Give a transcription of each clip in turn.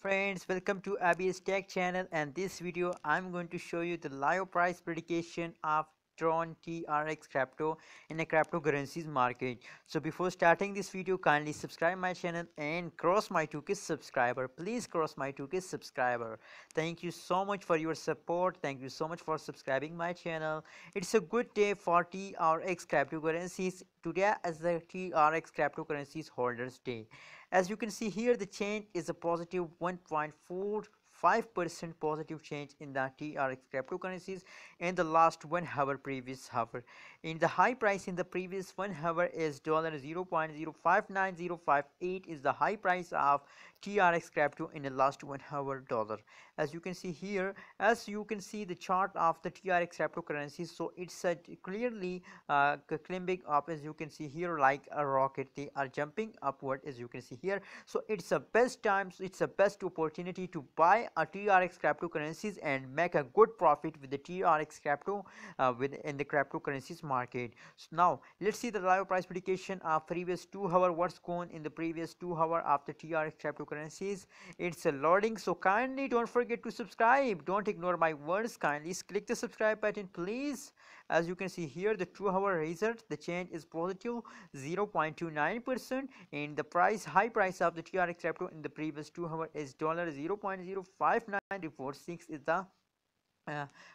friends, welcome to Abby's Tech channel, and this video I'm going to show you the live price prediction of Tron TRX crypto in a cryptocurrencies market. So before starting this video, kindly subscribe my channel and cross my 2k subscriber. Please cross my 2k subscriber. Thank you so much for your support. Thank you so much for subscribing my channel. It's a good day for TRX cryptocurrencies. Today is the TRX cryptocurrencies holders day. As you can see here, the change is a positive 1.45% positive change in the TRX cryptocurrencies in the last 1 hour previous hour. In the high price in the previous 1 hour is $0.059058 is the high price of TRX crypto in the last 1 hour dollar. As you can see here, as you can see the chart of the TRX cryptocurrencies, so it's clearly climbing up. As you can see here, like a rocket, they are jumping upward, as you can see here. So it's a best time, so it's a best opportunity to buy a TRX cryptocurrencies and make a good profit with the TRX crypto in the cryptocurrencies market. So now let's see the live price prediction of previous 2 hour. What's going in the previous 2 hour of the TRX cryptocurrencies. It's a loading, so kindly don't forget to subscribe. Don't ignore my words. Kindly click the subscribe button, please. As you can see here, the 2 hour result, the change is positive 0.29%, and the high price of the TRX crypto in the previous 2 hour is $0.059446 is the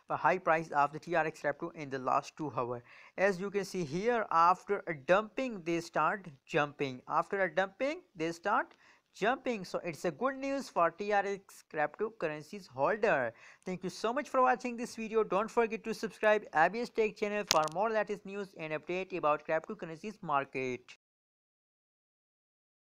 high price of the TRX crypto in the last 2 hours. As you can see here, after a dumping they start jumping. After a dumping they start jumping. So it's a good news for TRX cryptocurrencies holder. Thank you so much for watching this video. Don't forget to subscribe ABS Tech channel for more latest news and update about cryptocurrencies market.